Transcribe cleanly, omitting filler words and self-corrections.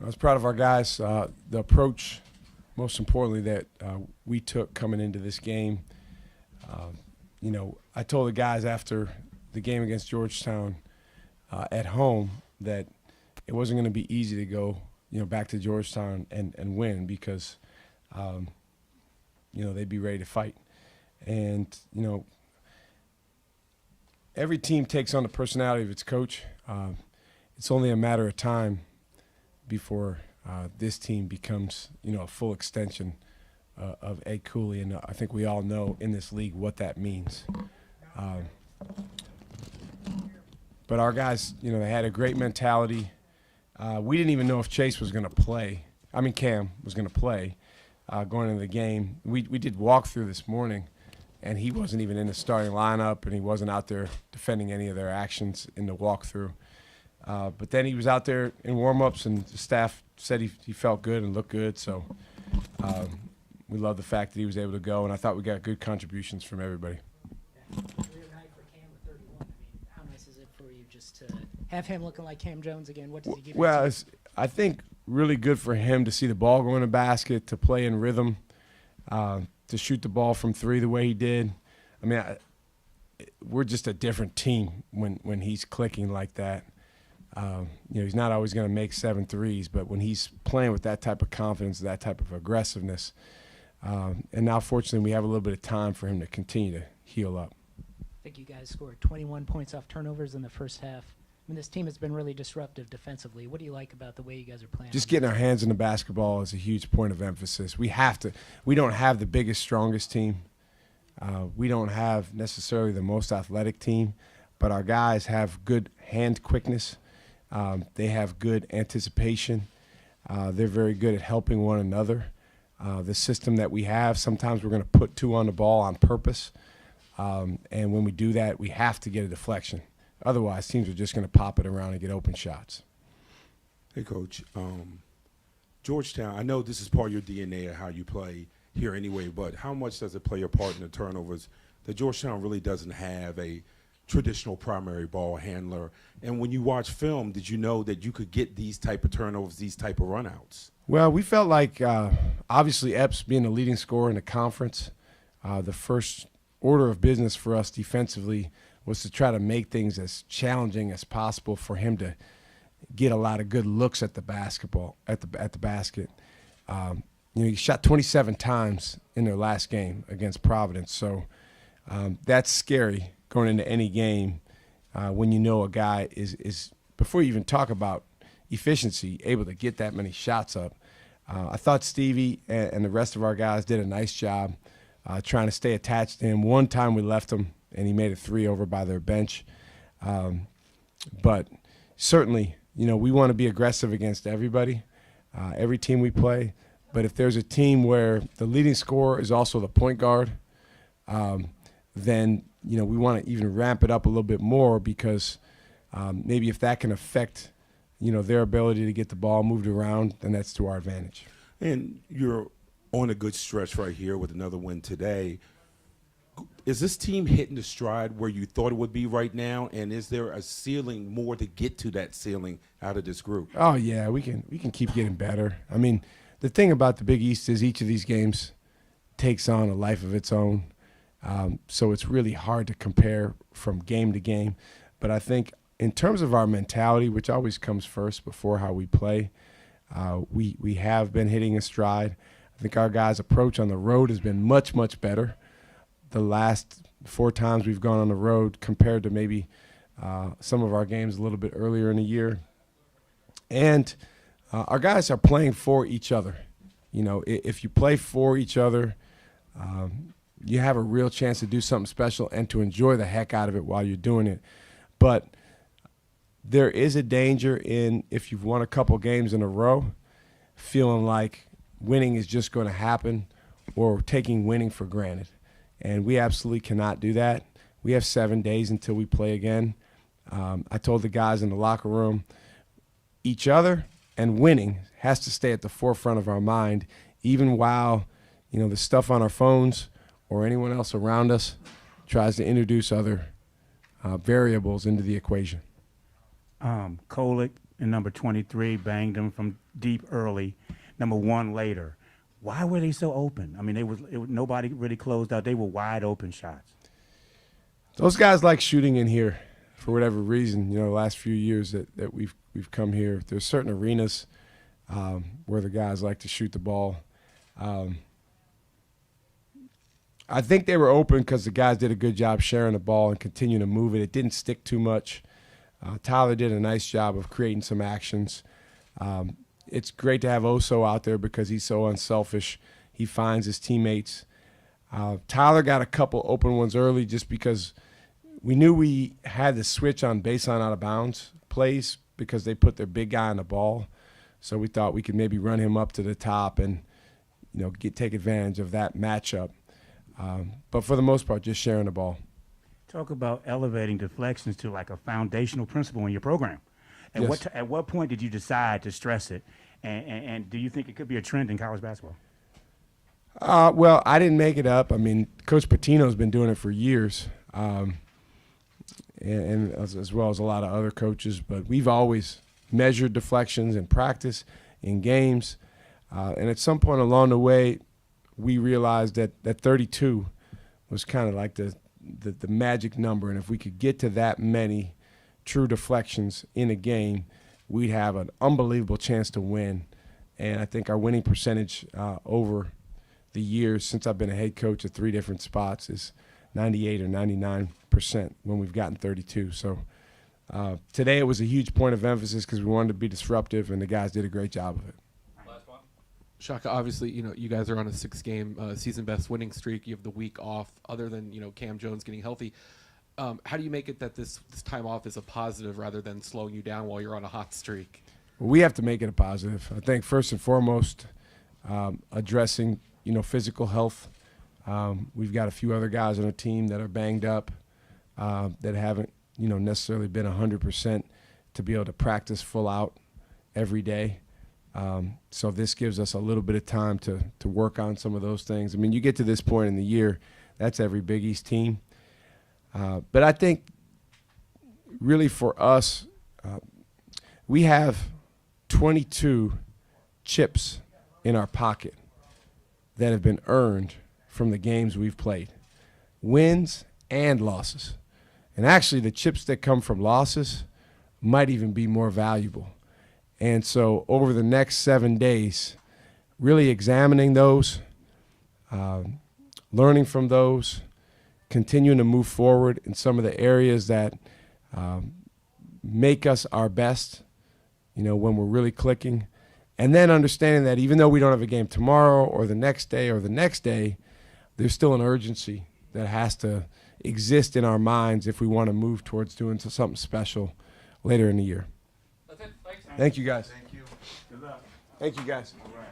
I was proud of our guys. The approach, most importantly, that we took coming into this game. I told the guys after the game against Georgetown at home that it wasn't going to be easy to go, back to Georgetown and win because, they'd be ready to fight. And, every team takes on the personality of its coach. It's only a matter of time before this team becomes, a full extension of Ed Cooley, and I think we all know in this league what that means. But our guys, they had a great mentality. We didn't even know if Chase was going to play. Cam was going to play going into the game. We did walkthrough this morning, and he wasn't even in the starting lineup, and he wasn't out there defending any of their actions in the walkthrough. But then he was out there in warm-ups, and the staff said he felt good and looked good. So we love the fact that he was able to go, and I thought we got good contributions from everybody. Career night for Cam with 31. How nice is it for you just to have him looking like Cam Jones again? What does he give you? Well, I think really good for him to see the ball go in the basket, to play in rhythm, to shoot the ball from three the way he did. We're just a different team when he's clicking like that. He's not always going to make 7 threes, but when he's playing with that type of confidence, that type of aggressiveness, and now fortunately we have a little bit of time for him to continue to heal up. I think you guys scored 21 points off turnovers in the first half. This team has been really disruptive defensively. What do you like about the way you guys are playing? Just getting our hands in the basketball is a huge point of emphasis. We don't have the biggest, strongest team. We don't have necessarily the most athletic team, but our guys have good hand quickness. They have good anticipation. They're very good at helping one another. The system that we have, sometimes we're going to put 2 on the ball on purpose. And when we do that, we have to get a deflection. Otherwise, teams are just going to pop it around and get open shots. Hey, Coach. Georgetown, I know this is part of your DNA of how you play here anyway, but how much does it play a part in the turnovers? The Georgetown really doesn't have a traditional primary ball handler. And when you watch film, did you know that you could get these type of turnovers, these type of runouts? Well, we felt like, obviously, Epps being the leading scorer in the conference, the first order of business for us defensively was to try to make things as challenging as possible for him to get a lot of good looks at the basketball, at the basket. He shot 27 times in their last game against Providence, so that's scary going into any game when you know a guy is before you even talk about efficiency, able to get that many shots up. I thought Stevie and the rest of our guys did a nice job trying to stay attached to him. One time we left him, and he made a 3 over by their bench. But certainly, we want to be aggressive against everybody, every team we play. But if there's a team where the leading scorer is also the point guard, then we want to even ramp it up a little bit more because maybe if that can affect their ability to get the ball moved around, then that's to our advantage. And you're on a good stretch right here with another win today. Is this team hitting the stride where you thought it would be right now, and is there a ceiling more to get to that ceiling out of this group? Oh yeah, we can keep getting better. The thing about the Big East is each of these games takes on a life of its own, so it's really hard to compare from game to game. But I think in terms of our mentality, which always comes first before how we play, we have been hitting a stride. I think our guys' approach on the road has been much, much better the last 4 times we've gone on the road compared to maybe some of our games a little bit earlier in the year. And our guys are playing for each other. If you play for each other, you have a real chance to do something special and to enjoy the heck out of it while you're doing it. But there is a danger in, if you've won a couple games in a row, feeling like winning is just going to happen or taking winning for granted. And we absolutely cannot do that. We have 7 days until we play again. I told the guys in the locker room, each other and winning has to stay at the forefront of our mind, even while the stuff on our phones or anyone else around us tries to introduce other variables into the equation. Kolek, and number 23 banged them from deep early, number 1 later. Why were they so open? I mean, nobody really closed out. They were wide open shots. Those guys like shooting in here for whatever reason. You know, the last few years that we've come here, there's certain arenas where the guys like to shoot the ball. I think they were open because the guys did a good job sharing the ball and continuing to move it. It didn't stick too much. Tyler did a nice job of creating some actions. It's great to have Oso out there because he's so unselfish. He finds his teammates. Tyler got a couple open ones early just because we knew we had the switch on baseline out of bounds plays because they put their big guy on the ball. So we thought we could maybe run him up to the top and, you know, take advantage of that matchup. But for the most part, just sharing the ball. Talk about elevating deflections to like a foundational principle in your program. Yes. At what point did you decide to stress it? And do you think it could be a trend in college basketball? Well, I didn't make it up. I mean, Coach Patino's been doing it for years, and as well as a lot of other coaches. But we've always measured deflections in practice, in games. And at some point along the way, we realized that 32 was kind of like the magic number. And if we could get to that many true deflections in a game, we'd have an unbelievable chance to win. And I think our winning percentage over the years since I've been a head coach at 3 different spots is 98 or 99% when we've gotten 32. So today it was a huge point of emphasis because we wanted to be disruptive, and the guys did a great job of it. Shaka, obviously, you know, you guys are on a 6-game season best winning streak. You have the week off, other than, you know, Cam Jones getting healthy. How do you make it that this time off is a positive rather than slowing you down while you're on a hot streak? We have to make it a positive. I think first and foremost, addressing, you know, physical health. We've got a few other guys on the team that are banged up, that haven't, you know, necessarily been 100% to be able to practice full out every day. So this gives us a little bit of time to work on some of those things. I mean, you get to this point in the year, that's every Big East team. But I think really for us, we have 22 chips in our pocket that have been earned from the games we've played, wins and losses. And actually the chips that come from losses might even be more valuable. And so over the next 7 days, really examining those, learning from those, continuing to move forward in some of the areas that make us our best, you know, when we're really clicking. And then understanding that even though we don't have a game tomorrow or the next day or the next day, there's still an urgency that has to exist in our minds if we want to move towards doing something special later in the year. That's it. Thanks. Thank you, guys. Thank you. Good luck. Thank you, guys. All right.